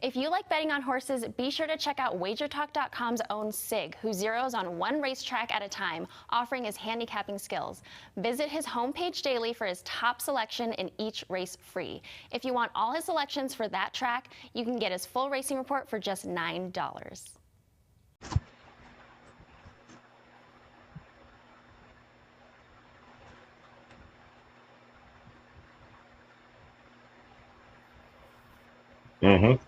If you like betting on horses, be sure to check out WagerTalk.com's own Sig, who zeroes on one racetrack at a time, offering his handicapping skills. Visit his homepage daily for his top selection in each race free. If you want all his selections for that track, you can get his full racing report for just $9. Mm-hmm.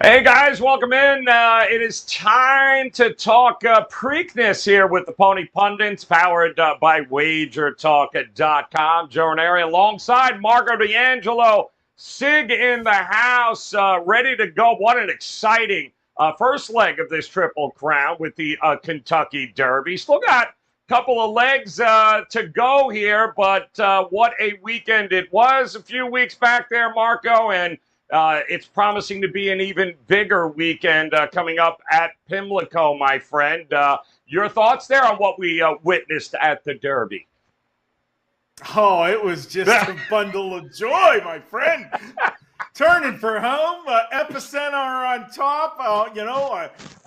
Hey guys, welcome in. It is time to talk Preakness here with the Pony Pundits, powered by WagerTalk.com. Joe Ranieri alongside Marco D'Angelo, Sig in the house, ready to go. What an exciting first leg of this Triple Crown with the Kentucky Derby. Still got a couple of legs to go here, but what a weekend it was a few weeks back there, Marco, and it's promising to be an even bigger weekend coming up at Pimlico, my friend. Your thoughts there on what we witnessed at the Derby? Oh, it was just a bundle of joy, my friend. Turning for home, epicenter on top.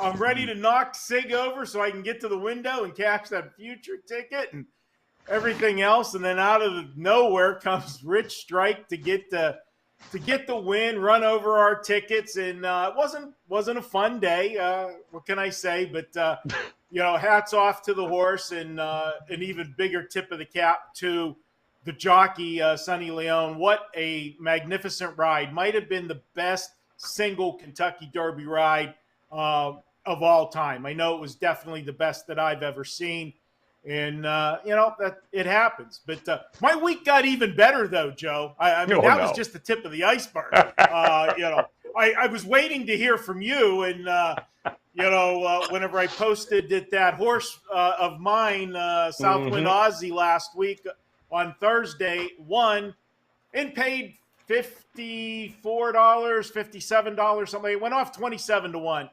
I'm ready to knock Sig over so I can get to the window and cash that future ticket and everything else. And then out of nowhere comes Rich Strike to get the win, run over our tickets, and it wasn't a fun day. What can I say? But hats off to the horse, and an even bigger tip of the cap to the jockey, Sonny Leone. What a magnificent ride! Might have been the best single Kentucky Derby ride of all time. I know it was definitely the best that I've ever seen. And, that it happens. But my week got even better, though, Joe. That was just the tip of the iceberg. I was waiting to hear from you. And, whenever I posted that horse of mine, Southwind Aussie, last week on Thursday, won and paid $54, $57, something. It went off 27-1.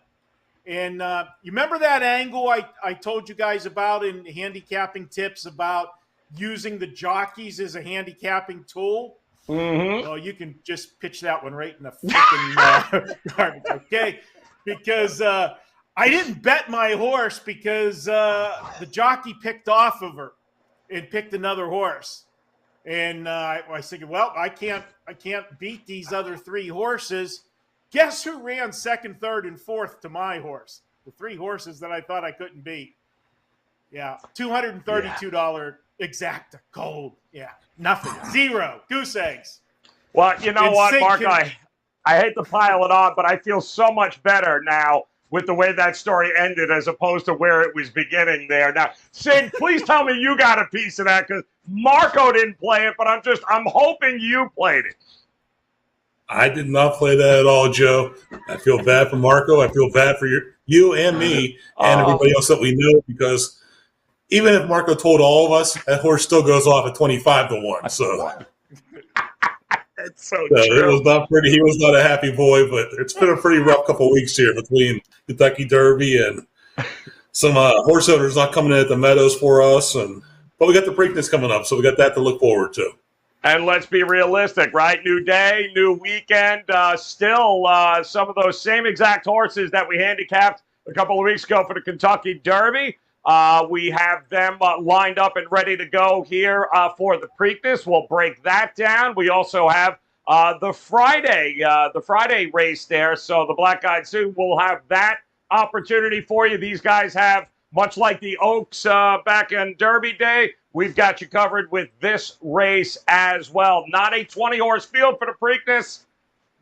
And you remember that angle I told you guys about in handicapping tips about using the jockeys as a handicapping tool? Mm-hmm. Well, you can just pitch that one right in the freaking garbage, okay? Because I didn't bet my horse because the jockey picked off of her and picked another horse. And I was thinking, well, I can't beat these other three horses. Guess who ran second, third, and fourth to my horse? The three horses that I thought I couldn't beat. Yeah, $232 exacta gold. Yeah, nothing. Zero. Goose eggs. Well, you know what, Mark? I hate to pile it on, but I feel so much better now with the way that story ended as opposed to where it was beginning there. Now, Sig, please tell me you got a piece of that because Marco didn't play it, but I'm hoping you played it. I did not play that at all, Joe. I feel bad for Marco. I feel bad for you and me and everybody else that we know, because even if Marco told all of us, that horse still goes off at 25-1. So it's so true. It was not pretty. He was not a happy boy, but it's been a pretty rough couple of weeks here between Kentucky Derby and some horse owners not coming in at the Meadows for us. But we got the Preakness coming up, so we got that to look forward to. And let's be realistic, right? New day, new weekend. Still some of those same exact horses that we handicapped a couple of weeks ago for the Kentucky Derby. We have them lined up and ready to go here for the Preakness. We'll break that down. We also have the Friday race there. So the Black Eyed Sue will have that opportunity for you. These guys have, much like the Oaks back in Derby Day, we've got you covered with this race as well. Not a 20-horse field for the Preakness,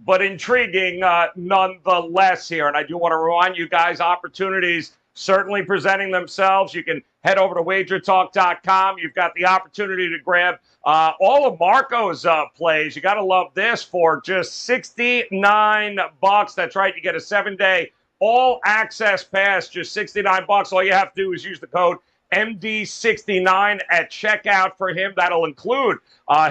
but intriguing nonetheless here. And I do want to remind you guys, opportunities certainly presenting themselves. You can head over to WagerTalk.com. You've got the opportunity to grab all of Marco's plays. You got to love this for just $69. That's right. You get a 7-day all-access pass, just $69. All you have to do is use the code MD69 at checkout for him. That'll include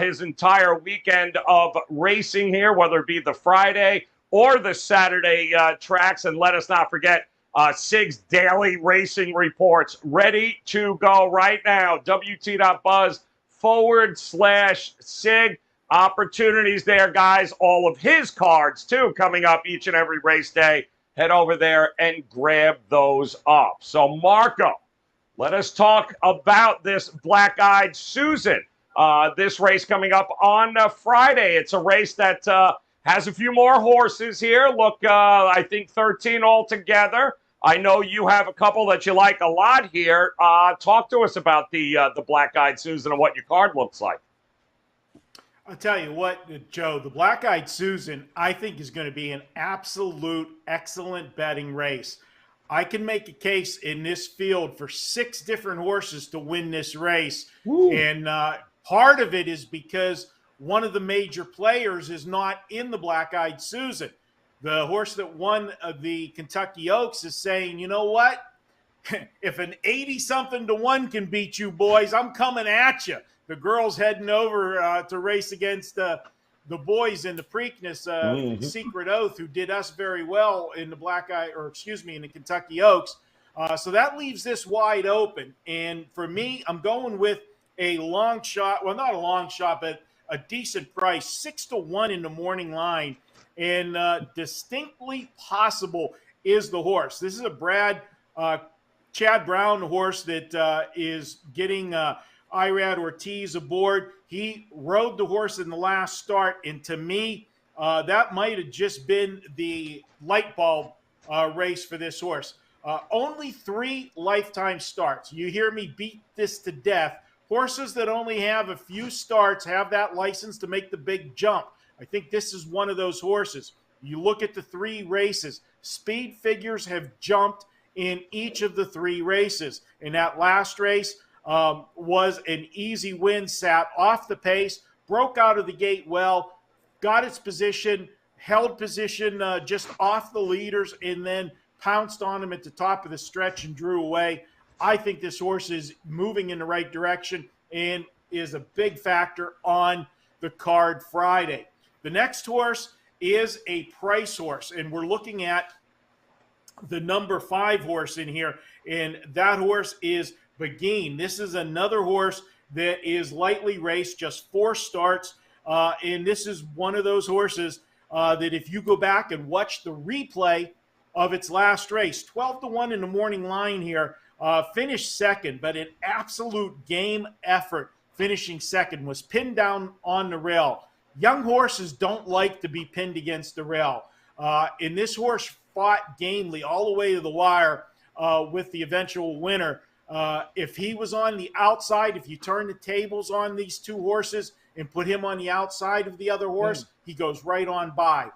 his entire weekend of racing here, whether it be the Friday or the Saturday tracks. And let us not forget Sig's daily racing reports ready to go right now. WT.Buzz Sig. Opportunities there, guys. All of his cards, too, coming up each and every race day. Head over there and grab those up. So, Marco, let us talk about this Black-Eyed Susan. This race coming up on Friday. It's a race that has a few more horses here. Look, I think 13 altogether. I know you have a couple that you like a lot here. Talk to us about the Black-Eyed Susan and what your card looks like. I'll tell you what, Joe, the Black-Eyed Susan, I think, is going to be an absolute excellent betting race. I can make a case in this field for 6 different horses to win this race. Woo. And part of it is because one of the major players is not in the Black-Eyed Susan. The horse that won the Kentucky Oaks is saying, you know what? If an 80-something to 1 can beat you boys, I'm coming at you. The girls heading over to race against the boys in the Preakness Secret Oath, who did us very well in the in the Kentucky Oaks. So that leaves this wide open. And for me, I'm going with a long shot. Well, not a long shot, but a decent price, 6 to 1 in the morning line. And Distinctly Possible is the horse. This is a Chad Brown horse that is getting Irad Ortiz aboard. He rode the horse in the last start, and to me, that might have just been the light bulb race for this horse. Only 3 lifetime starts. You hear me beat this to death. Horses that only have a few starts have that license to make the big jump. I think this is one of those horses. You look at the 3 races. Speed figures have jumped in each of the 3 races. In that last race, was an easy win, sat off the pace, broke out of the gate well, got its position, held position just off the leaders, and then pounced on him at the top of the stretch and drew away. I think this horse is moving in the right direction and is a big factor on the card Friday. The next horse is a price horse, and we're looking at the number 5 horse in here, and that horse is Begin. This is another horse that is lightly raced, just 4 starts, and this is one of those horses that if you go back and watch the replay of its last race, 12 to 1 in the morning line here, finished second, but an absolute game effort finishing second, was pinned down on the rail. Young horses don't like to be pinned against the rail. And this horse fought gamely all the way to the wire with the eventual winner. If he was on the outside, if you turn the tables on these 2 horses and put him on the outside of the other horse, he goes right on by.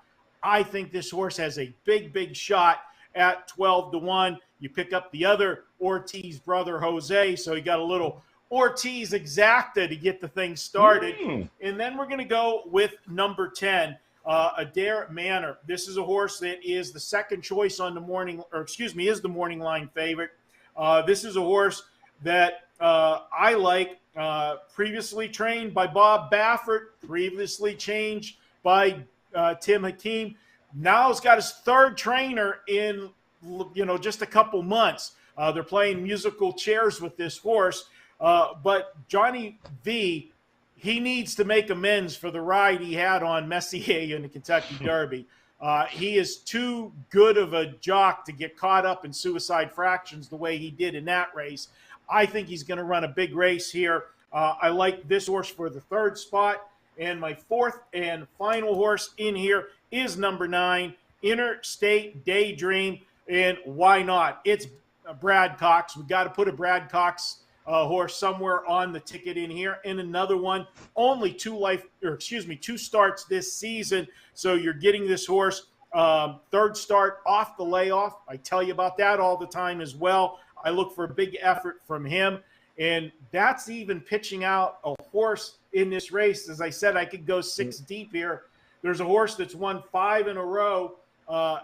I think this horse has a big, big shot at 12 to 1. You pick up the other Ortiz brother, Jose, so you got a little Ortiz exacta to get the thing started. And then we're going to go with number 10, Adair Manor. This is a horse that is the second choice on the morning, is the morning line favorite. This is a horse that I like, previously trained by Bob Baffert, previously changed by Tim Hakeem. Now he's got his 3rd trainer in, just a couple months. They're playing musical chairs with this horse. But Johnny V, he needs to make amends for the ride he had on Messier in the Kentucky Derby. He is too good of a jock to get caught up in suicide fractions the way he did in that race. I think he's going to run a big race here. I like this horse for the 3rd spot. And my 4th and final horse in here is number 9, Interstate Daydream. And why not? It's Brad Cox. We've got to put a Brad Cox horse somewhere on the ticket in here. And another one, only 2 starts this season. So you're getting this horse 3rd start off the layoff. I tell you about that all the time as well. I look for a big effort from him. And that's even pitching out a horse in this race. As I said, I could go 6 deep here. There's a horse that's won 5 in a row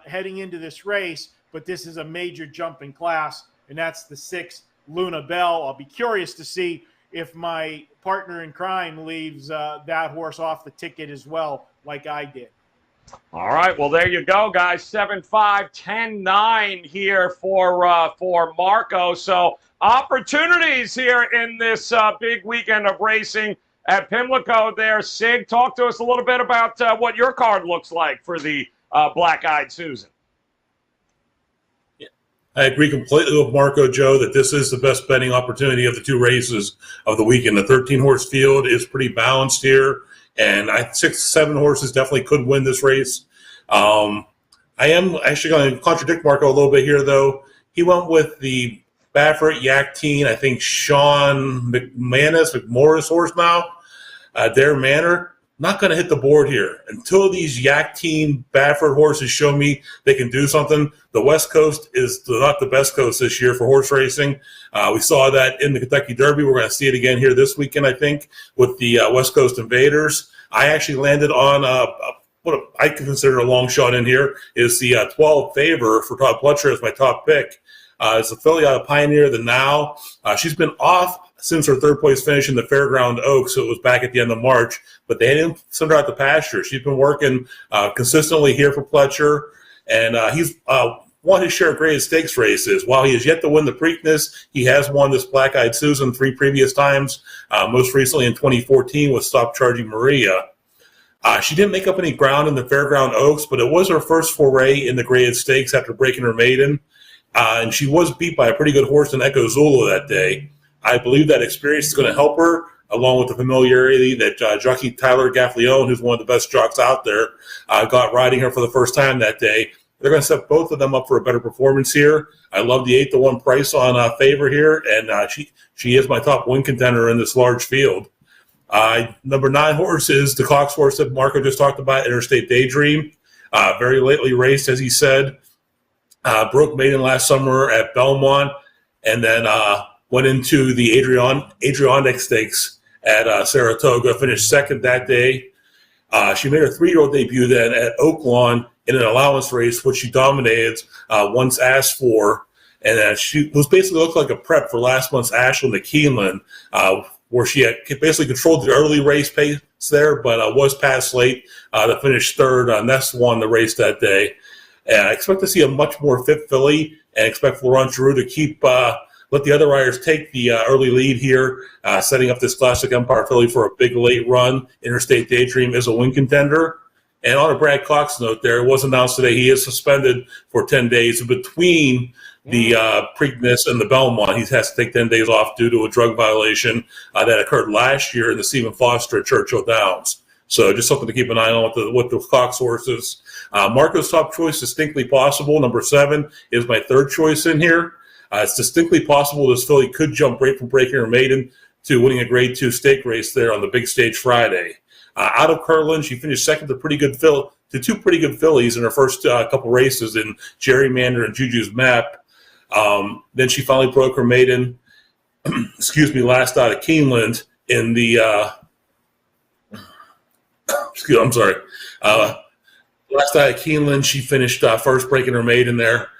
heading into this race, but this is a major jump in class, and that's the 6, Luna Bell. I'll be curious to see if my partner in crime leaves that horse off the ticket as well, like I did. All right, well, there you go, guys. 7-5, 10-9 here for Marco. So opportunities here in this big weekend of racing at Pimlico there. Sig, talk to us a little bit about what your card looks like for the Black-Eyed Susan. I agree completely with Marco, Joe, that this is the best betting opportunity of the two races of the weekend. The 13-horse field is pretty balanced here, and 6, 7 horses definitely could win this race. I am actually going to contradict Marco a little bit here, though. He went with the Baffert Yak Teen, I think Sean McMorris horse now, Dare Manor. Not going to hit the board here. Until these Yak Teen Baffert horses show me they can do something, the West Coast is not the best coast this year for horse racing. We saw that in the Kentucky Derby. We're going to see it again here this weekend, I think, with the West Coast Invaders. I actually landed on what I consider a long shot in here is the 12 Favor for Todd Pletcher as my top pick. It's a filly out of Pioneer, the Now. She's been off since her third-place finish in the Fairground Oaks, so it was back at the end of March, but they didn't send her out to pasture. She's been working consistently here for Pletcher, and he's won his share of graded stakes races. While he has yet to win the Preakness, he has won this Black-Eyed Susan 3 previous times, most recently in 2014 with Stop Charging Maria. She didn't make up any ground in the Fairground Oaks, but it was her first foray in the graded stakes after breaking her maiden, and she was beat by a pretty good horse in Echo Zulu that day. I believe that experience is going to help her, along with the familiarity that jockey Tyler Gaffleone, who's one of the best jocks out there, got riding her for the first time that day. They're going to set both of them up for a better performance here. I love the 8-1 price on Favor here, and she is my top win contender in this large field. Number 9 horse is the Cox horse that Marco just talked about, Interstate Daydream. Very lately raced, as he said. Broke maiden last summer at Belmont, and then went into the Adriatic Stakes at Saratoga, finished second that day. She made her 3-year-old debut then at Oaklawn in an allowance race, which she dominated once asked for. And she was basically looked like a prep for last month's Ashland at Keeneland, where she had basically controlled the early race pace there, but was passed late to finish third. Ness won the race that day. And I expect to see a much more fit filly, and expect Florent Giroux to keep let the other riders take the early lead here, setting up this Classic Empire filly for a big late run. Interstate Daydream is a win contender. And on a Brad Cox note there, it was announced today he is suspended for 10 days between the Preakness and the Belmont. He has to take 10 days off due to a drug violation that occurred last year in the Stephen Foster at Churchill Downs. So just something to keep an eye on with the Cox horses. Marco's top choice, Distinctly Possible. Number 7 is my third choice in here. It's distinctly possible this filly could jump right from breaking her maiden to winning a Grade 2 stake race there on the big stage Friday. Out of Kirtland, she finished second to two pretty good fillies in her first couple races in Gerrymander and Juju's Map. Then she finally broke her maiden, last out of Keeneland in the last out of Keeneland, she finished first breaking her maiden there.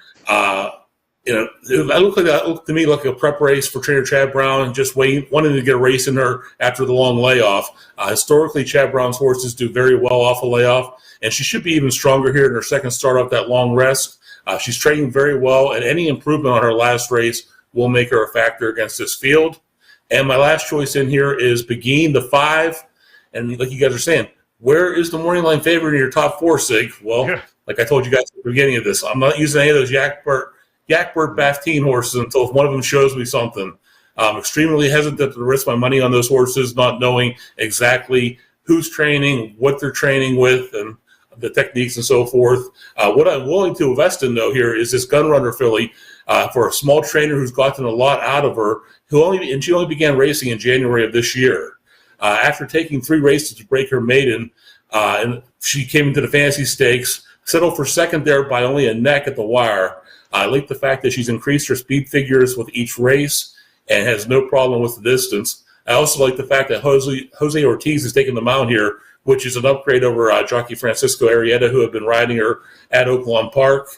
That looked to me like a prep race for trainer Chad Brown, and just wanting to get a race in her after the long layoff. Historically, Chad Brown's horses do very well off a layoff, and she should be even stronger here in her second start off that long rest. She's training very well, and any improvement on her last race will make her a factor against this field. And my last choice in here is Beguine, the 5. And like you guys are saying, where is the morning line favorite in your top 4, Sig? Well, like I told you guys at the beginning of this, I'm not using any of those Yakbert Bafteen horses until one of them shows me something. I'm extremely hesitant to risk my money on those horses, not knowing exactly who's training, what they're training with, and the techniques and so forth. What I'm willing to invest in, though, here is this Gunrunner filly for a small trainer who's gotten a lot out of her, and she only began racing in January of this year. After taking 3 races to break her maiden, and she came into the Fantasy Stakes, settled for second there by only a neck at the wire. I like the fact that she's increased her speed figures with each race and has no problem with the distance. I also like the fact that Jose Ortiz is taking the mount here, which is an upgrade over jockey Francisco Arrieta, who have been riding her at Oaklawn Park.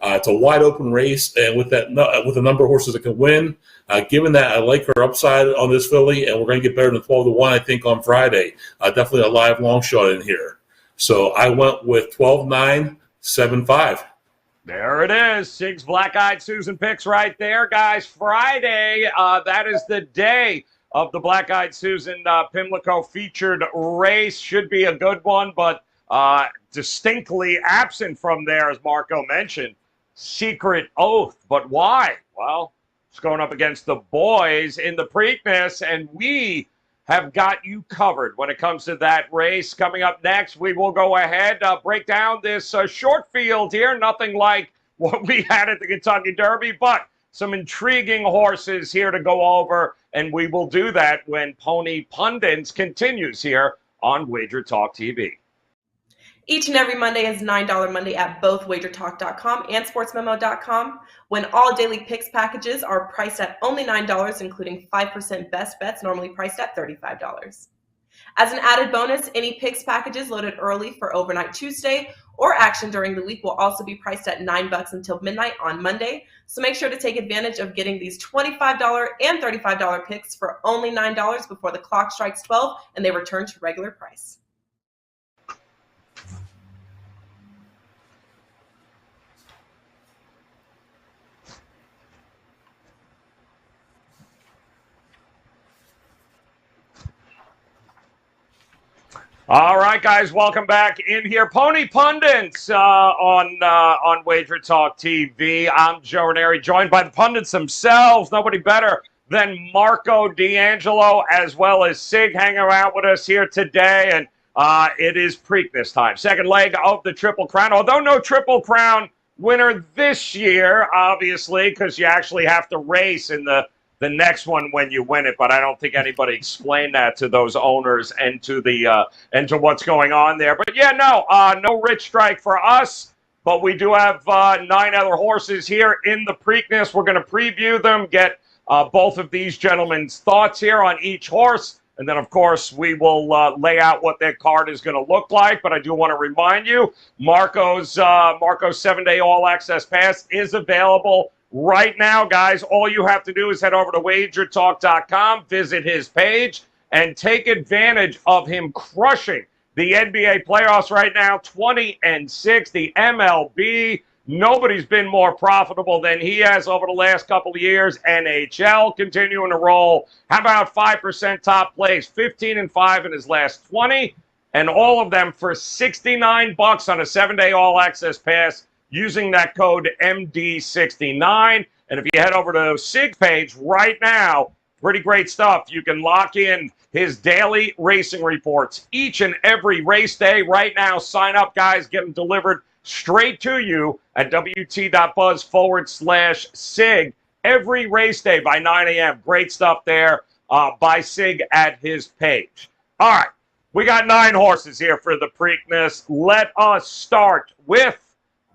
It's a wide open race, and with a number of horses that can win. Given that, I like her upside on this filly, and we're going to get better than 12-1, I think, on Friday. Definitely a live long shot in here. So I went with 12-9, 7-5. There it is. Sig's Black-Eyed Susan picks right there, guys. Friday, that is the day of the Black-Eyed Susan Pimlico featured race. Should be a good one, but distinctly absent from there, as Marco mentioned. Secret Oath. But why? Well, it's going up against the boys in the Preakness, and we have got you covered when it comes to that race. Coming up next, we will go ahead, break down this short field here. Nothing like what we had at the Kentucky Derby, but some intriguing horses here to go over, and we will do that when Pony Pundits continues here on WagerTalk TV. Each and every Monday is $9 Monday at both WagerTalk.com and SportsMemo.com, when all daily picks packages are priced at only $9, including 5% best bets, normally priced at $35. As an added bonus, any picks packages loaded early for Overnight Tuesday or action during the week will also be priced at $9 until midnight on Monday. So make sure to take advantage of getting these $25 and $35 picks for only $9 before the clock strikes 12 and they return to regular price. All right, guys, welcome back in here. Pony Pundits on WagerTalk TV. I'm Joe Ranieri, joined by the pundits themselves. Nobody better than Marco D'Angelo, as well as Sig, hanging around with us here today. And it is Preakness time. Second leg of the Triple Crown. Although no Triple Crown winner this year, obviously, because you actually have to race in the next one when you win it, but I don't think anybody explained that to those owners and to the and to what's going on there. But yeah, no rich strike for us, but we do have 9 other horses here in the Preakness. We're going to preview them, get both of these gentlemen's thoughts here on each horse, and then of course we will lay out what their card is going to look like. But I do want to remind you, Marco's 7-day all access pass is available right now, guys. All you have to do is head over to WagerTalk.com, visit his page, and take advantage of him crushing the NBA playoffs right now, 20-6, the MLB. Nobody's been more profitable than he has over the last couple of years. NHL continuing to roll. How about 5% top plays, 15-5 in his last 20, and all of them for $69 on a 7-day all access pass, using that code MD69. And if you head over to Sig page right now, pretty great stuff. You can lock in his daily racing reports each and every race day. Right now, sign up, guys. Get them delivered straight to you at wt.buzz/Sig every race day by 9 a.m. Great stuff there by Sig at his page. All right, we got 9 horses here for the Preakness. Let us start with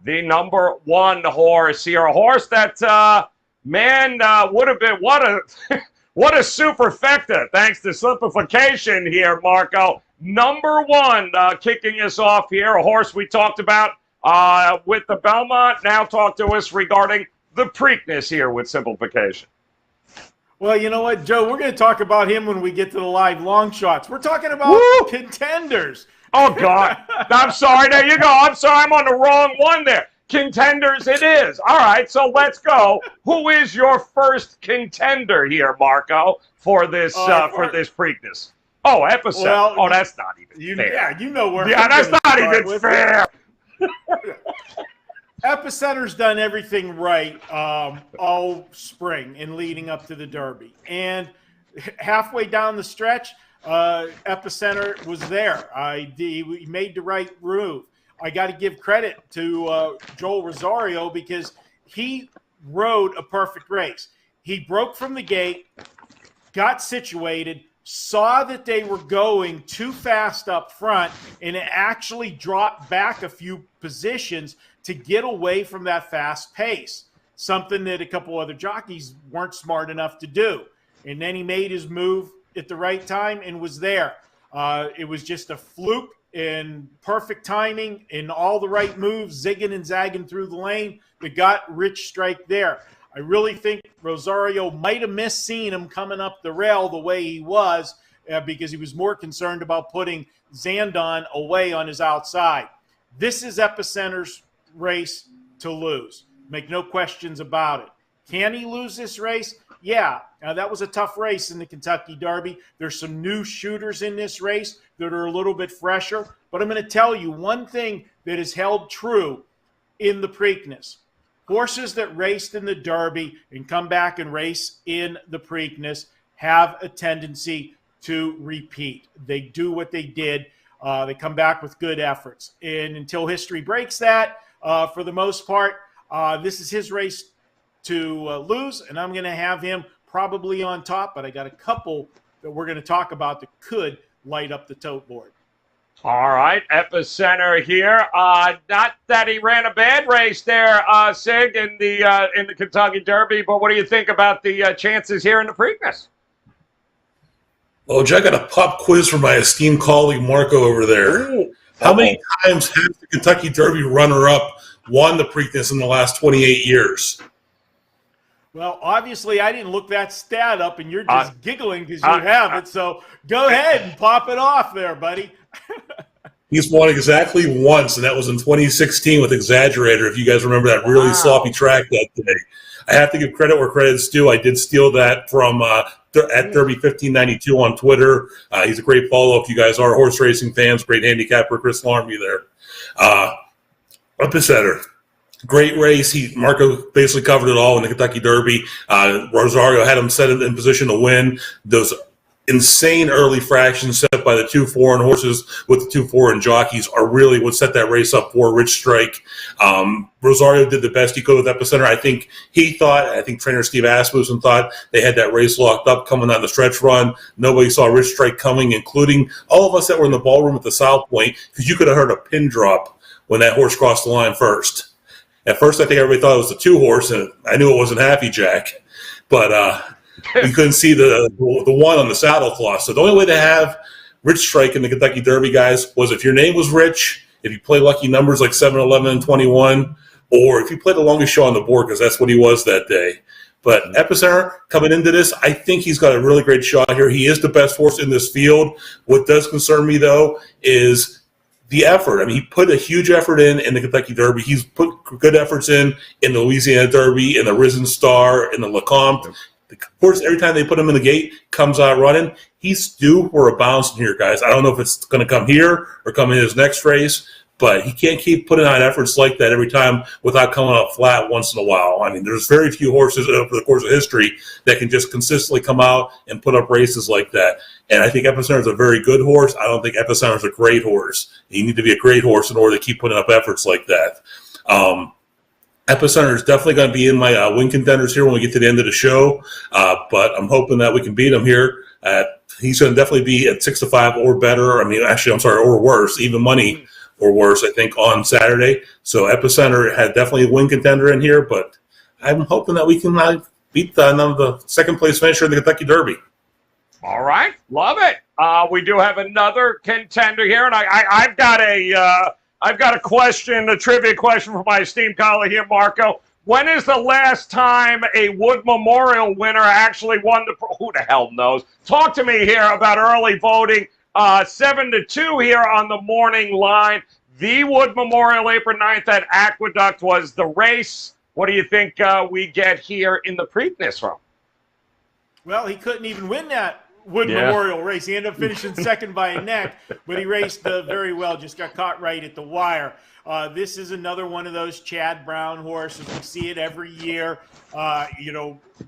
the number 1 horse here, a horse that, would have been, what a superfecta, thanks to simplification here, Marco. Number 1, kicking us off here, a horse we talked about with the Belmont. Now talk to us regarding the Preakness here with simplification. Well, you know what, Joe? We're going to talk about him when we get to the live long shots. We're talking about Contenders. Oh, God. I'm sorry. There you go. I'm sorry. I'm on the wrong one there. Contenders it is. All right, so let's go. Who is your first contender here, Marco, for this this Preakness? Oh, episode. Well, that's not even fair. Yeah, you know where. Yeah, that's not even fair. Epicenter's done everything right all spring and leading up to the Derby. And halfway down the stretch, Epicenter was there. He made the right move. I got to give credit to Joel Rosario because he rode a perfect race. He broke from the gate, got situated, saw that they were going too fast up front, and it actually dropped back a few positions to get away from that fast pace, something that a couple other jockeys weren't smart enough to do. And then he made his move at the right time and was there. It was just a fluke and perfect timing and all the right moves, zigging and zagging through the lane that got Rich Strike there. I really think Rosario might have missed seeing him coming up the rail the way he was because he was more concerned about putting Zandon away on his outside. This is Epicenter's race. to lose. Make no questions about it. Can he lose this race? Yeah. Now, that was a tough race in the Kentucky Derby. There's some new shooters in this race that are a little bit fresher. But I'm going to tell you one thing that is held true in the Preakness. Horses that raced in the Derby and come back and race in the Preakness have a tendency to repeat. They do what they did. They come back with good efforts. And until history breaks that, for the most part, this is his race to lose, and I'm going to have him probably on top, but I got a couple that we're going to talk about that could light up the tote board. All right, Epicenter here. Not that he ran a bad race there, Sig, in the Kentucky Derby, but what do you think about the chances here in the Preakness? Oh, Jack, I got a pop quiz for my esteemed colleague Marco over there. Ooh. How many times has the Kentucky Derby runner-up won the Preakness in the last 28 years? Well, obviously, I didn't look that stat up, and you're just giggling because you have it. So go ahead and pop it off there, buddy. He's won exactly once, and that was in 2016 with Exaggerator, if you guys remember that really sloppy track that day. I have to give credit where credit's due. I did steal that from at Derby1592 on Twitter. He's a great follow if you guys are horse racing fans. Great handicapper, Chris Larmy there. Epicenter. Great race. Marco basically covered it all in the Kentucky Derby. Rosario had him set in position to win. Those insane early fractions set by the 2-4 and horses with the 2-4 and jockeys are really what set that race up for Rich Strike. Rosario did the best he could with Epicenter. I think trainer Steve Asmussen thought they had that race locked up coming on the stretch run. Nobody saw Rich Strike coming, including all of us that were in the ballroom at the South Point, because you could have heard a pin drop when that horse crossed the line first. At first, I think everybody thought it was the 2-horse, and I knew it wasn't Happy Jack. But you couldn't see the one on the saddle cloth. So the only way to have Rich Strike in the Kentucky Derby, guys, was if your name was Rich, if you play lucky numbers like 7, 11, and 21, or if you played the longest show on the board, because that's what he was that day. But Epicenter, coming into this, I think he's got a really great shot here. He is the best horse in this field. What does concern me, though, is the effort. I mean, he put a huge effort in the Kentucky Derby. He's put good efforts in the Louisiana Derby, in the Risen Star, in the Lecomte. The horse, every time they put him in the gate, comes out running. He's due for a bounce in here, guys. I don't know if it's going to come here or come in his next race, but he can't keep putting out efforts like that every time without coming up flat once in a while. I mean, there's very few horses over the course of history that can just consistently come out and put up races like that. And I think Epicenter is a very good horse. I don't think Epicenter is a great horse. You need to be a great horse in order to keep putting up efforts like that. Epicenter is definitely going to be in my win contenders here when we get to the end of the show, but I'm hoping that we can beat him here. He's going to definitely be at 6-5 or better. Or worse, even money or worse, I think, on Saturday. So Epicenter had definitely a win contender in here, but I'm hoping that we can beat the second place finisher in the Kentucky Derby. All right, love it. We do have another contender here, and I've got a question, a trivia question for my esteemed colleague here, Marco. When is the last time a Wood Memorial winner actually won the? Who the hell knows? Talk to me here about early voting. 7-2 here on the morning line. The Wood Memorial, April 9th at Aqueduct was the race. What do you think we get here in the Preakness from? Well, he couldn't even win that Wood Memorial race. He ended up finishing second by a neck, but he raced very well, just got caught right at the wire. This is another one of those Chad Brown horses. We see it every year.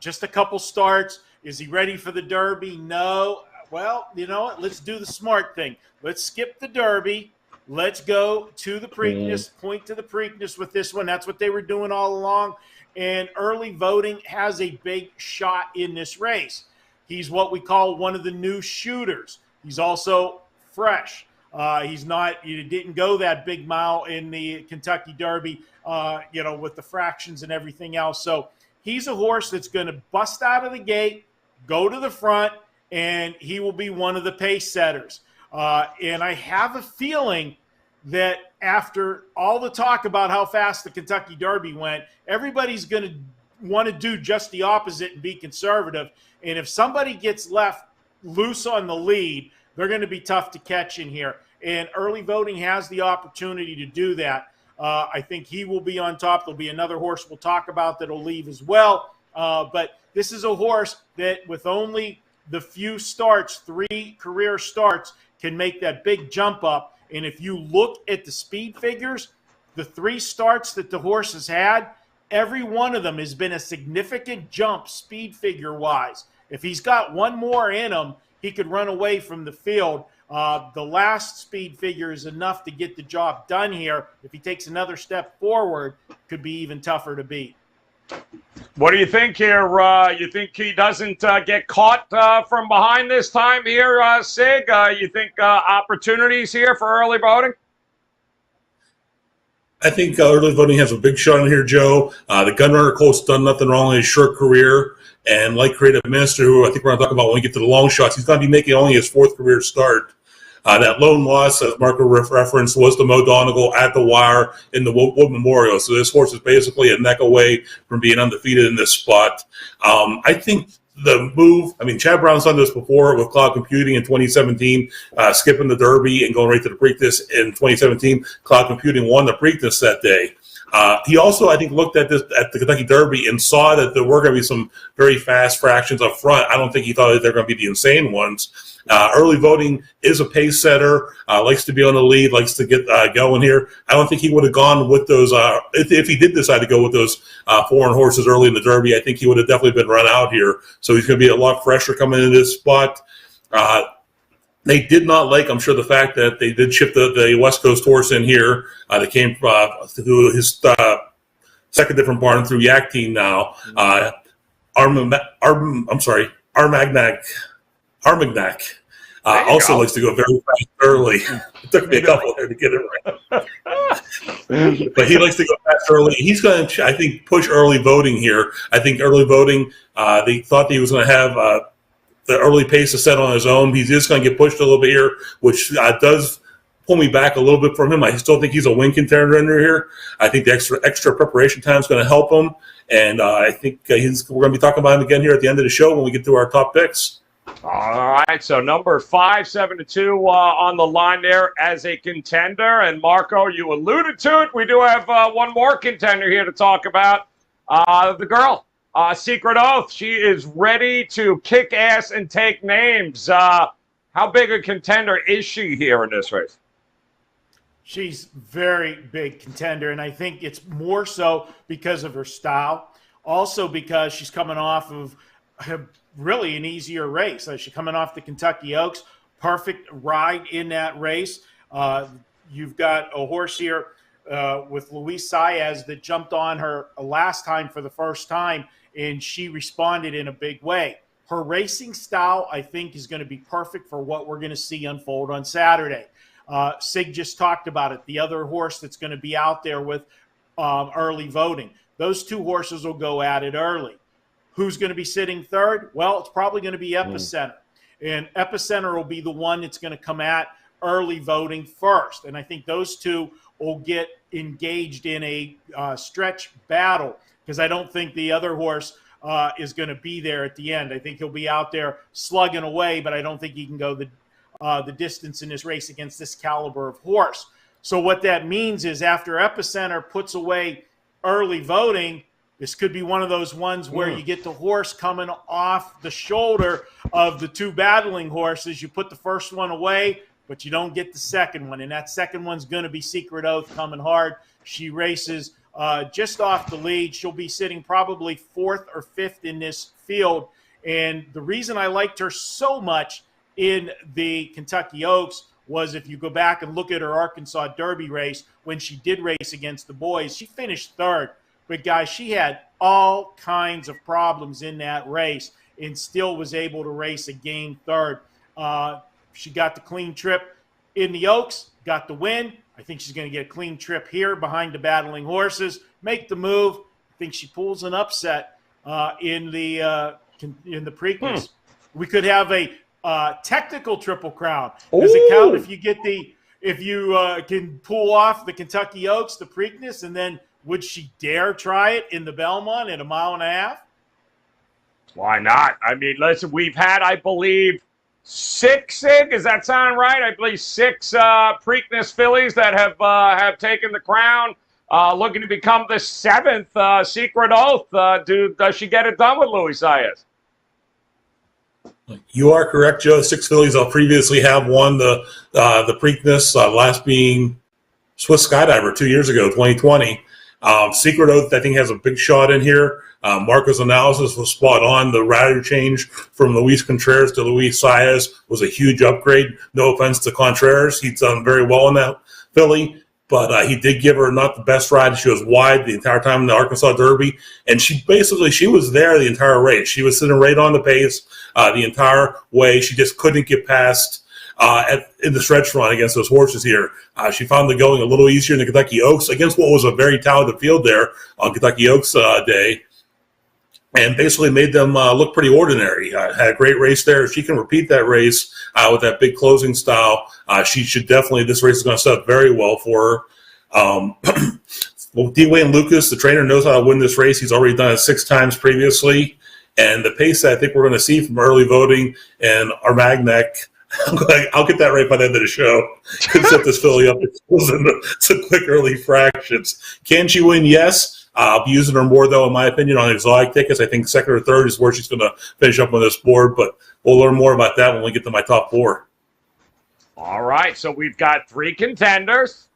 Just a couple starts. Is he ready for the Derby? No. Well, you know what? Let's do the smart thing. Let's skip the Derby. Let's go to the Preakness, point to the Preakness with this one. That's what they were doing all along. And early voting has a big shot in this race. He's what we call one of the new shooters. He's also fresh. He didn't go that big mile in the Kentucky Derby, with the fractions and everything else. So he's a horse that's going to bust out of the gate, go to the front, and he will be one of the pace setters. And I have a feeling that after all the talk about how fast the Kentucky Derby went, everybody's going to want to do just the opposite and be conservative. And if somebody gets left loose on the lead, they're going to be tough to catch in here. And early voting has the opportunity to do that. I think he will be on top. There'll be another horse we'll talk about that'll leave as well. But this is a horse that with only the few starts, 3 career starts, can make that big jump up. And if you look at the speed figures, the 3 starts that the horse has had, every one of them has been a significant jump speed figure-wise. If he's got one more in him, he could run away from the field. The last speed figure is enough to get the job done here. If he takes another step forward, could be even tougher to beat. What do you think here? You think he doesn't get caught from behind this time here, Sig? You think opportunities here for early voting? I think early voting has a big shot in here, Joe. The Gunrunner Colt's done nothing wrong in his short career. And like Creative Minister, who I think we're going to talk about when we get to the long shots, he's going to be making only his 4th career start. That lone loss, as Marco referenced, was to Mo Donegal at the wire in the Wood Memorial. So this horse is basically a neck away from being undefeated in this spot. I think the move, Chad Brown's done this before with Cloud Computing in 2017, skipping the Derby and going right to the Preakness in 2017. Cloud Computing won the Preakness that day. He also, I think, looked at the Kentucky Derby and saw that there were going to be some very fast fractions up front. I don't think he thought that they're going to be the insane ones. Early voting is a pace setter, likes to be on the lead, likes to get going here. I don't think he would have gone with those, if he did decide to go with those foreign horses early in the Derby, I think he would have definitely been run out here. So he's going to be a lot fresher coming into this spot. They did not like, I'm sure, the fact that they did ship the West Coast horse in here. They came through his second different barn through Yak Team now. Armagnac also likes to go very fast early. It took me a couple there to get it right. But he likes to go fast early. He's going to, I think, push early voting here. I think early voting, they thought that he was going to have the early pace to set on his own. He's just going to get pushed a little bit here, which does pull me back a little bit from him. I still think he's a win contender here. I think the extra preparation time is going to help him. And I think we're going to be talking about him again here at the end of the show when we get to our top picks. All right, so number 5, 7-2 on the line there as a contender. And Marco, you alluded to it. We do have one more contender here to talk about. The girl, Secret Oath. She is ready to kick ass and take names. How big a contender is she here in this race? She's very big contender, and I think it's more so because of her style. Also because she's coming off of really an easier race. She's coming off the Kentucky Oaks. Perfect ride in that race. You've got a horse here with Luis Saez that jumped on her last time for the first time, and she responded in a big way. Her racing style, I think, is going to be perfect for what we're going to see unfold on Saturday. Sig just talked about it. The other horse that's going to be out there with early voting. Those 2 horses will go at it early. Who's going to be sitting third? Well, it's probably going to be Epicenter. And Epicenter will be the one that's going to come at early voting first. And I think those 2 will get engaged in a stretch battle because I don't think the other horse is going to be there at the end. I think he'll be out there slugging away, but I don't think he can go the distance in this race against this caliber of horse. So what that means is after Epicenter puts away early voting, this could be one of those ones where you get the horse coming off the shoulder of the 2 battling horses. You put the first one away, but you don't get the second one. And that second one's going to be Secret Oath coming hard. She races just off the lead. She'll be sitting probably 4th or 5th in this field. And the reason I liked her so much in the Kentucky Oaks was if you go back and look at her Arkansas Derby race, when she did race against the boys, she finished 3rd. But, guys, she had all kinds of problems in that race and still was able to race a game 3rd. She got the clean trip in the Oaks, got the win. I think she's going to get a clean trip here behind the battling horses, make the move. I think she pulls an upset in the Preakness. We could have a technical Triple Crown. Does it count if you can pull off the Kentucky Oaks, the Preakness, and then would she dare try it in the Belmont at 1.5 miles? Why not? I mean, listen, we've had, I believe, 6, Sig, does that sound right? I believe 6 Preakness fillies that have taken the crown. looking to become the 7th Secret Oath. Does she get it done with Luis Saez? You are correct, Joe. 6 fillies I'll previously have won the Preakness, last being Swiss Skydiver 2 years ago, 2020. Secret Oath, I think, has a big shot in here. Marco's analysis was spot on. The rider change from Luis Contreras to Luis Saez was a huge upgrade. No offense to Contreras. He's done very well in that filly, but he did give her not the best ride. She was wide the entire time in the Arkansas Derby, and she was there the entire race. She was sitting right on the pace the entire way. She just couldn't get past in the stretch run against those horses here. She found the going a little easier in the Kentucky Oaks against what was a very talented field there on Kentucky Oaks Day, and basically made them look pretty ordinary. Had a great race there. If she can repeat that race with that big closing style, she should definitely, this race is going to set up very well for her. Well, D. Wayne Lucas, the trainer, knows how to win this race. He's already done it 6 times previously. And the pace that I think we're going to see from early voting and Armagnac, I'll get that right by the end of the show. Could set this filly up into some quick early fractions. Can she win? Yes. I'll be using her more, though, in my opinion, on exotic tickets. I think 2nd or 3rd is where she's going to finish up on this board, but we'll learn more about that when we get to my top 4. All right, so we've got 3 contenders.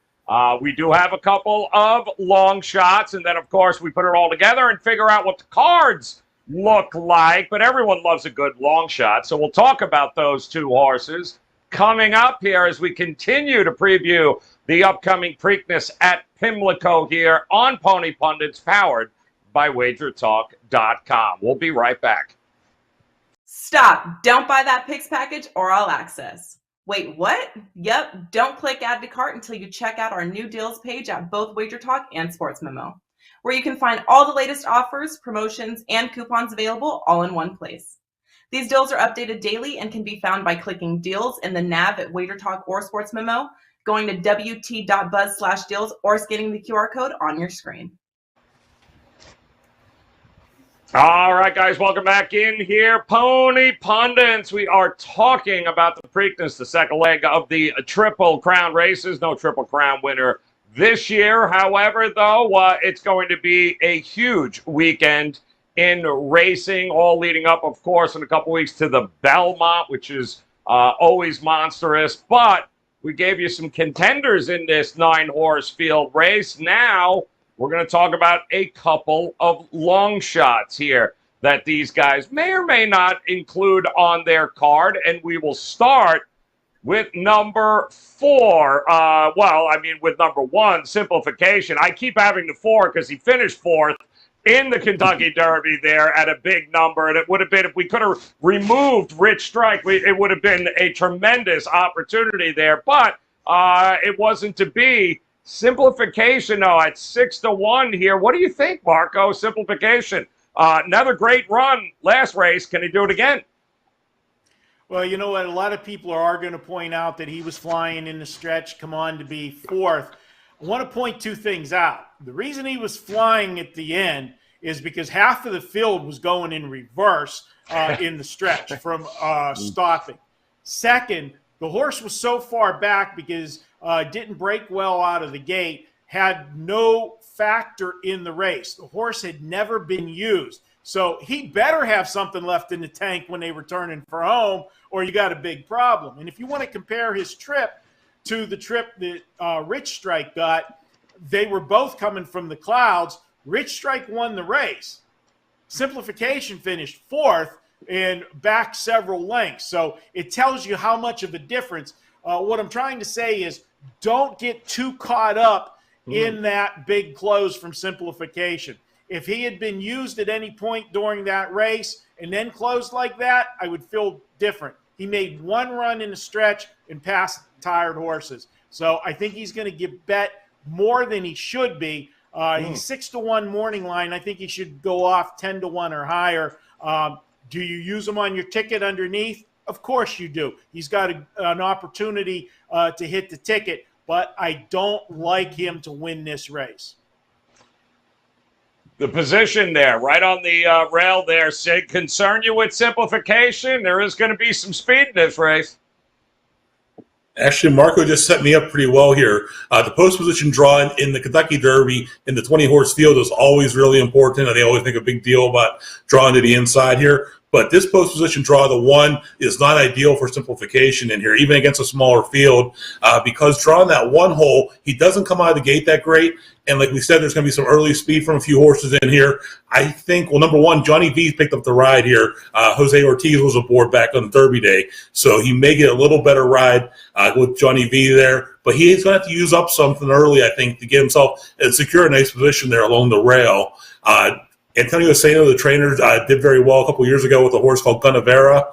We do have a couple of long shots, and then, of course, we put it all together and figure out what the cards look like, but everyone loves a good long shot, so we'll talk about those 2 horses coming up here as we continue to preview the upcoming Preakness at Pimlico here on Pony Pundits, powered by WagerTalk.com. We'll be right back. Stop. Don't buy that picks package or all access. Wait, what? Yep, don't click add to cart until you check out our new deals page at both WagerTalk and Sports Memo, where you can find all the latest offers, promotions, and coupons available all in one place. These deals are updated daily and can be found by clicking deals in the nav at WagerTalk or Sports Memo, going to wt.buzz/deals, or scanning the QR code on your screen. All right, guys, welcome back in here. Pony Pundits. We are talking about the Preakness, the second leg of the Triple Crown races. No Triple Crown winner this year. However, though, it's going to be a huge weekend in racing, all leading up, of course, in a couple weeks to the Belmont, which is always monstrous. But we gave you some contenders in this 9-horse field race. Now we're going to talk about a couple of long shots here that these guys may or may not include on their card, and we will start with number 4. With number 1, Simplification. I keep having the 4 because he finished 4th in the Kentucky Derby there at a big number, and it would have been, if we could have removed Rich Strike, it would have been a tremendous opportunity there, but it wasn't to be. Simplification, though, at 6-1 here. What do you think, Marco? Simplification. Another great run last race. Can he do it again? Well, you know what? A lot of people are going to point out that he was flying in the stretch, come on to be 4th. I want to point 2 things out. The reason he was flying at the end is because half of the field was going in reverse in the stretch from stopping. Second, the horse was so far back because didn't break well out of the gate, had no factor in the race. The horse had never been used. So he better have something left in the tank when they returning for home, or you got a big problem. And if you want to compare his trip to the trip that Rich Strike got, they were both coming from the clouds. Rich Strike won the race. Simplification finished 4th and back several lengths. So it tells you how much of a difference. What I'm trying to say is don't get too caught up in that big close from Simplification. If he had been used at any point during that race and then closed like that, I would feel different. He made 1 run in a stretch and passed tired horses. So I think he's going to get bet more than he should be. He's 6-1 morning line. I think he should go off 10-1 or higher. Do you use him on your ticket underneath? Of course you do. He's got an opportunity to hit the ticket, but I don't like him to win this race. The position there, right on the rail there, Sig, concern you with Simplification? There is going to be some speed in this race. Actually, Marco just set me up pretty well here. The post position draw in the Kentucky Derby in the 20-horse field is always really important, and they always make a big deal about drawing to the inside here. But this post position draw, the 1, is not ideal for simplification in here, even against a smaller field, because drawing that 1 hole, he doesn't come out of the gate that great. And like we said, there's going to be some early speed from a few horses in here. I think, well, number 1, Johnny V picked up the ride here. Jose Ortiz was aboard back on Derby Day, so he may get a little better ride with Johnny V there. But he's going to have to use up something early, I think, to get himself and secure a nice position there along the rail. Antonio Sano, the trainer, did very well a couple years ago with a horse called Gunnavera.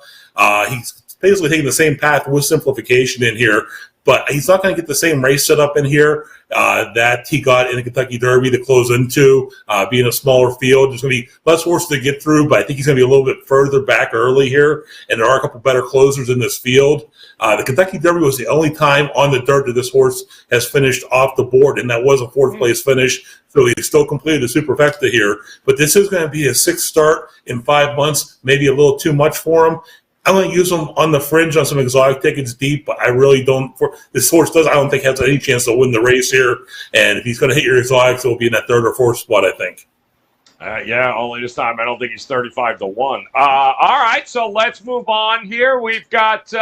He's basically taking the same path with simplification in here, but he's not going to get the same race set up in here that he got in the Kentucky Derby to close into, being a smaller field. There's going to be less horses to get through, but I think he's going to be a little bit further back early here, and there are a couple better closers in this field. The Kentucky Derby was the only time on the dirt that this horse has finished off the board, and that was a 4th-place finish, so he still completed the superfecta here. But this is going to be his 6th start in 5 months, maybe a little too much for him. I'm going to use him on the fringe on some exotic tickets deep, but I really don't. This horse I don't think has any chance to win the race here. And if he's going to hit your exotics, it will be in that 3rd or 4th spot, I think. Yeah, only this time I don't think he's 35-1. All right, so let's move on here. We've got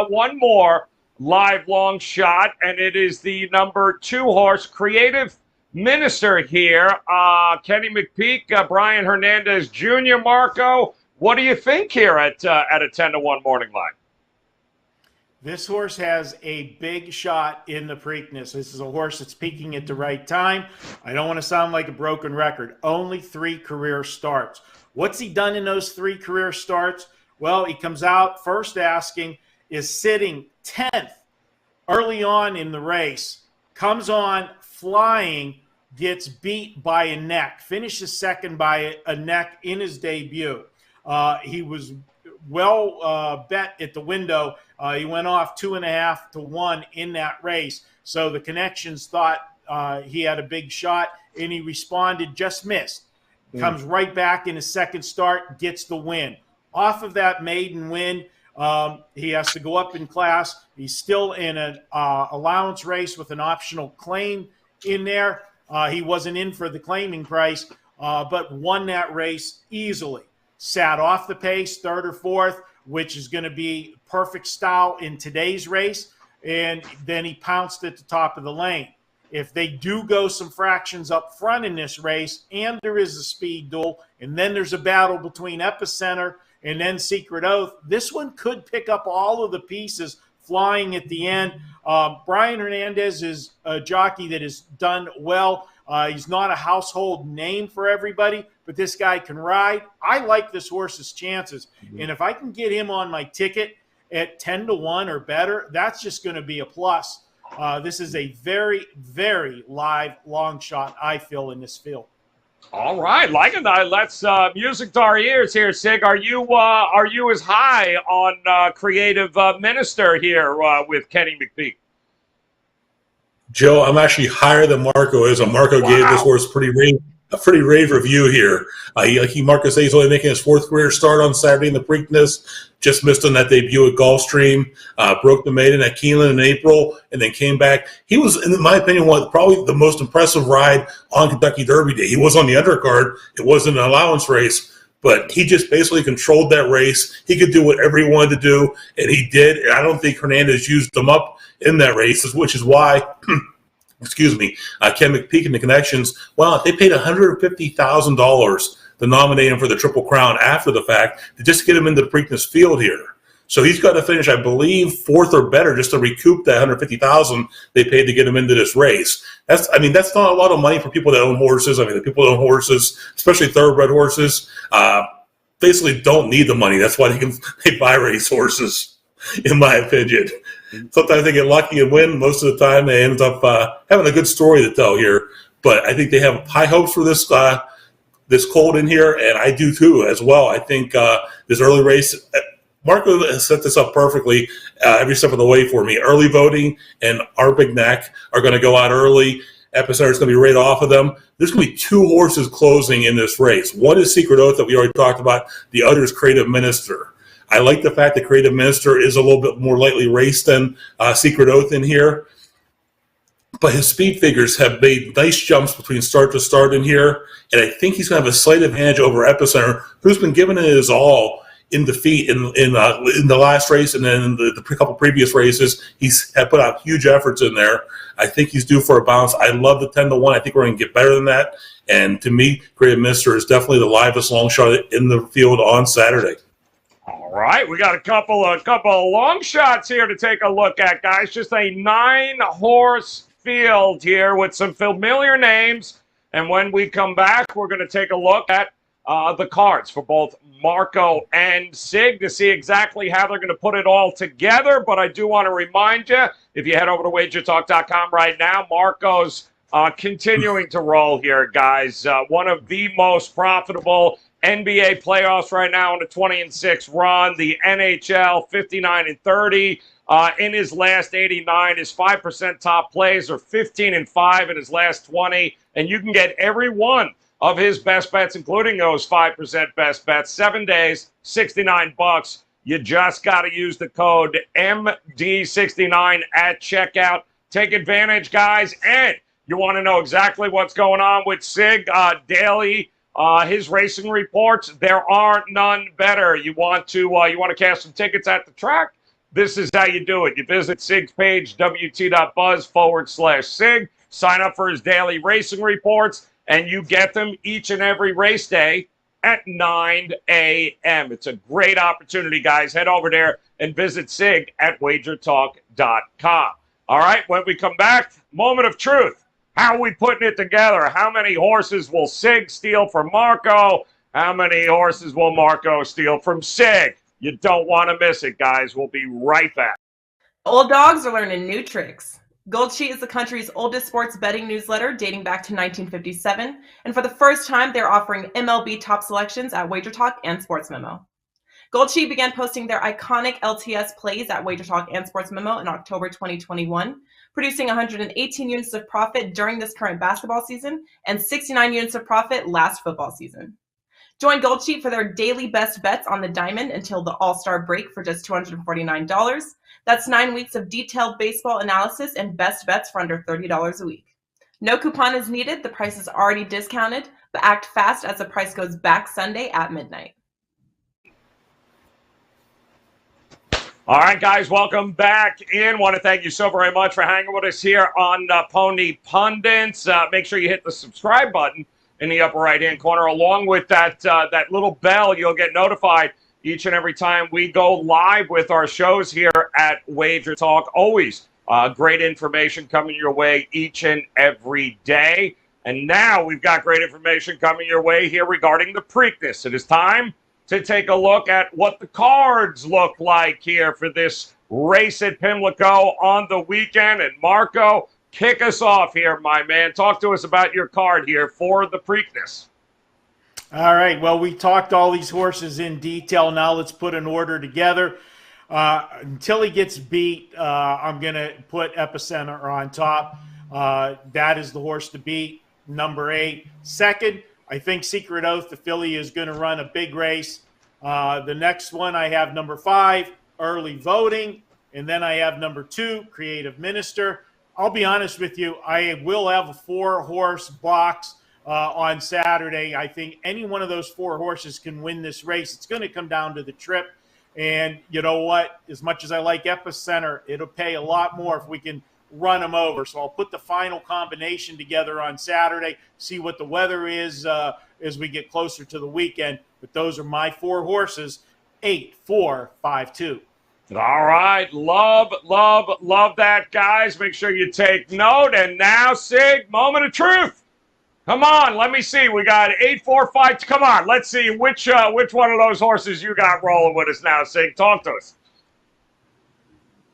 one more live long shot, and it is the number 2 horse, Creative Minister here. Kenny McPeak, Brian Hernandez Jr., Marco. What do you think here at a 10-1 morning line? This horse has a big shot in the Preakness. This is a horse that's peaking at the right time. I don't want to sound like a broken record. Only 3 career starts. What's he done in those 3 career starts? Well, he comes out first asking, is sitting 10th early on in the race, comes on flying, gets beat by a neck, finishes 2nd by a neck in his debut. He was well bet at the window. He went off 2.5 to 1 in that race. So the connections thought he had a big shot, and he responded, just missed. Comes right back in his 2nd start, gets the win. Off of that maiden win, he has to go up in class. He's still in an allowance race with an optional claim in there. He wasn't in for the claiming price, but won that race easily. Sat off the pace, 3rd or 4th, which is going to be perfect style in today's race, and then he pounced at the top of the lane. If they do go some fractions up front in this race, and there is a speed duel, and then there's a battle between Epicenter and then Secret Oath, this one could pick up all of the pieces flying at the end. Brian Hernandez is a jockey that has done well. He's not a household name for everybody, but this guy can ride. I like this horse's chances. And if I can get him on my ticket at 10-1 or better, that's just going to be a plus. This is a very, very live long shot, I feel, in this field. All right, like it. Let's music to our ears here, Sig. Are you as high on Creative Minister here with Kenny McPeak? Joe, I'm actually higher than Marco is. And Marco gave this horse a pretty rave review here. Marco says he's only making his 4th career start on Saturday in the Preakness. Just missed on that debut at Gulfstream. Broke the maiden at Keeneland in April, and then came back. He was, in my opinion, probably the most impressive ride on Kentucky Derby Day. He was on the undercard. It wasn't an allowance race, but he just basically controlled that race. He could do whatever he wanted to do, and he did. And I don't think Hernandez used him up in that race, which is why excuse me, Ken McPeak and the Connections, well, they paid $150,000 to nominate him for the Triple Crown after the fact to just get him into the Preakness field here. So he's got to finish, I believe, 4th or better just to recoup that $150,000 they paid to get him into this race. That's not a lot of money for people that own horses. I mean, the people that own horses, especially thoroughbred horses, basically don't need the money. That's why they buy race horses, in my opinion. Sometimes they get lucky and win. Most of the time, they end up having a good story to tell here. But I think they have high hopes for this colt in here, and I do too as well. I think this early race, Marco has set this up perfectly every step of the way for me. Early voting and Arpignac are going to go out early. Epicenter is going to be right off of them. There's going to be 2 horses closing in this race. One is Secret Oath that we already talked about. The other is Creative Minister. I like the fact that Creative Minister is a little bit more lightly raced than Secret Oath in here. But his speed figures have made nice jumps between start to start in here, and I think he's going to have a slight advantage over Epicenter, who's been giving it his all in defeat in the last race, and then in the couple previous races, he's had put out huge efforts in there. I think he's due for a bounce. I love the 10-1. I think we're going to get better than that. And to me, Creative Minister is definitely the livest long shot in the field on Saturday. All right, we got a couple of long shots here to take a look at, guys. Just a 9-horse field here with some familiar names. And when we come back, we're going to take a look at the cards for both Marco and Sig to see exactly how they're going to put it all together. But I do want to remind you, if you head over to WagerTalk.com right now, Marco's continuing to roll here, guys. One of the most profitable NBA playoffs right now on a 20-6 run. The NHL 59-30. In his last 89, his 5% top plays are 15-5 in his last 20, and you can get every one of his best bets, including those 5% best bets, 7 days, $69. You just got to use the code MD69 at checkout. Take advantage, guys, and you want to know exactly what's going on with Sig daily. His racing reports, there are none better. You want to cash some tickets at the track? This is how you do it. You visit Sig's page, wt.buzz/Sig, sign up for his daily racing reports, and you get them each and every race day at 9 a.m. It's a great opportunity, guys. Head over there and visit Sig at WagerTalk.com. All right, when we come back, moment of truth. How are we putting it together? How many horses will Sig steal from Marco? How many horses will Marco steal from Sig? You don't want to miss it, guys. We'll be right back. Old dogs are learning new tricks. Gold Sheet is the country's oldest sports betting newsletter, dating back to 1957. And for the first time, they're offering MLB top selections at WagerTalk and Sports Memo. Gold Sheet began posting their iconic LTS plays at WagerTalk and Sports Memo in October 2021, producing 118 units of profit during this current basketball season and 69 units of profit last football season. Join Gold Sheet for their daily best bets on the diamond until the All-Star break for just $249. That's 9 weeks of detailed baseball analysis and best bets for under $30 a week. No coupon is needed. The price is already discounted, but act fast as the price goes back Sunday at midnight. All right, guys, welcome back in. Want to thank you so very much for hanging with us here on Pony Pundits. Make sure you hit the subscribe button in the upper right-hand corner. Along with that little bell, you'll get notified each and every time we go live with our shows here at Wager Talk. Always great information coming your way each and every day. And now we've got great information coming your way here regarding the Preakness. It is time to take a look at what the cards look like here for this race at Pimlico on the weekend. And Marco, kick us off here, my man. Talk to us about your card here for the Preakness. All right. Well, we talked all these horses in detail. Now let's put an order together. Until he gets beat, I'm going to put Epicenter on top. That is the horse to beat, number 8. Second, I think Secret Oath, the filly, is going to run a big race. The next one, I have number 5, Early Voting. And then I have number 2, Creative Minister. I'll be honest with you, I will have a 4-horse box on Saturday. I think any one of those 4 horses can win this race. It's going to come down to the trip. And you know what? As much as I like Epicenter, it'll pay a lot more if we can run them over. So I'll put the final combination together on Saturday, see what the weather is as we get closer to the weekend. But those are my 4 horses, 8, 4, 5, 2. All right. Love that, guys. Make sure you take note. And now, Sig, moment of truth. Come on, let me see. We got 8, 4, 5. Come on, let's see which one of those horses you got rolling with us now, Sig. Talk to us.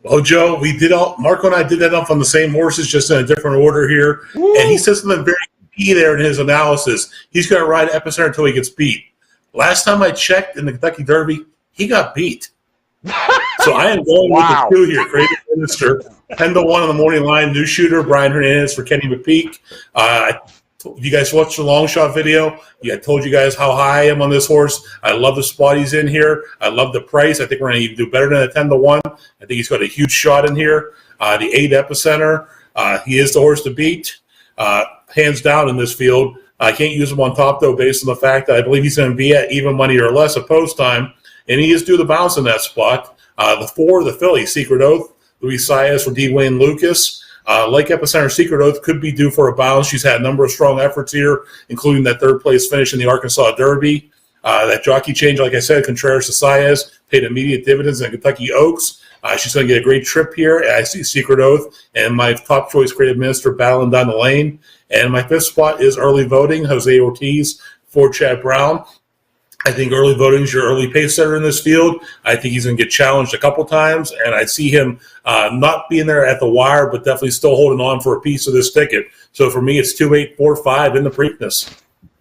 Well, Joe, Marco and I did that up on the same horses, just in a different order here. Woo. And he says something very key there in his analysis. He's going to ride Epicenter until he gets beat. Last time I checked in the Kentucky Derby, he got beat. So I am going with the 2 here. Creative Minister, 10-1 on the morning line. New shooter, Brian Hernandez for Kenny McPeak. If you guys watched the long shot video, I told you guys how high I am on this horse. I love the spot he's in here. I love the price. I think we're going to do better than a 10-1. I think he's got a huge shot in here. The 8 epicenter. He is the horse to beat, hands down in this field. I can't use him on top, though, based on the fact that I believe he's going to be at even money or less at post time, and he is due to bounce in that spot. The 4, the filly, Secret Oath, Luis Saez for D. Wayne Lucas. Like Epicenter, Secret Oath could be due for a bounce. She's had a number of strong efforts here, including that 3rd place finish in the Arkansas Derby. That jockey change, like I said, Contreras to Saez, paid immediate dividends in Kentucky Oaks. She's going to get a great trip here. I see Secret Oath and my top choice creative minister battling down the lane. And my 5th spot is early voting, Jose Ortiz for Chad Brown. I think early voting is your early pace setter in this field. I think he's going to get challenged a couple times, and I see him not being there at the wire, but definitely still holding on for a piece of this ticket. So for me, it's 2, 8, 4, 5 in the Preakness.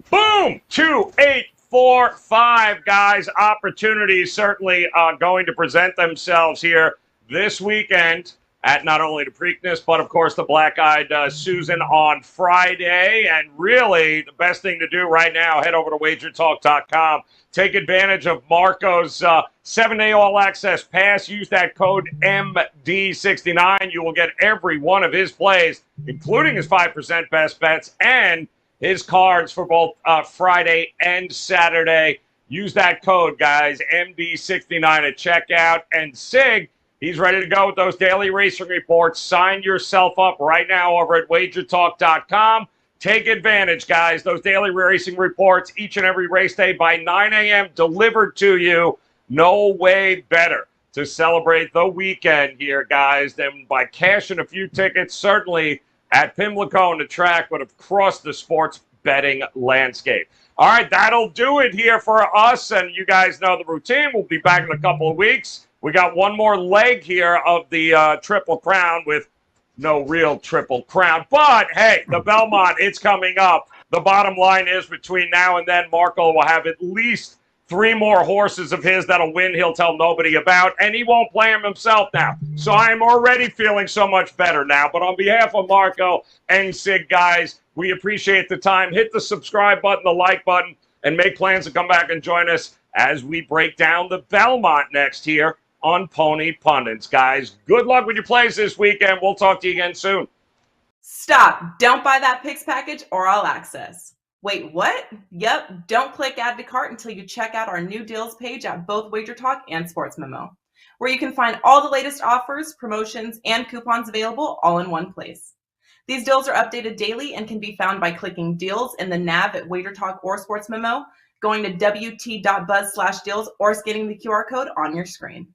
Boom! 2, 8, 4, 5, guys. Opportunities certainly going to present themselves here this weekend at not only the Preakness, but of course the Black-Eyed Susan on Friday. And really, the best thing to do right now, head over to WagerTalk.com. Take advantage of Marco's 7-day all-access pass. Use that code MD69. You will get every one of his plays, including his 5% best bets and his cards for both Friday and Saturday. Use that code, guys, MD69 at checkout. And Sig, he's ready to go with those daily racing reports. Sign yourself up right now over at WagerTalk.com. Take advantage, guys. Those daily racing reports each and every race day by 9 a.m. delivered to you. No way better to celebrate the weekend here, guys, than by cashing a few tickets, certainly at Pimlico and the track, but across the sports betting landscape. All right, that'll do it here for us, and you guys know the routine. We'll be back in a couple of weeks. We got one more leg here of the Triple Crown with no real Triple Crown. But, hey, the Belmont, it's coming up. The bottom line is between now and then, Marco will have at least 3 more horses of his that'll win he'll tell nobody about, and he won't play them himself now. So I'm already feeling so much better now. But on behalf of Marco and Sig, guys, we appreciate the time. Hit the subscribe button, the like button, and make plans to come back and join us as we break down the Belmont next here on Pony Pundits. Guys, good luck with your plays this weekend. We'll talk to you again soon. Stop. Don't buy that picks package or all access. Wait, what? Yep. Don't click add to cart until you check out our new deals page at both WagerTalk and Sports Memo, where you can find all the latest offers, promotions, and coupons available all in one place. These deals are updated daily and can be found by clicking deals in the nav at WagerTalk or Sports Memo, going to wt.buzz/deals, or scanning the QR code on your screen.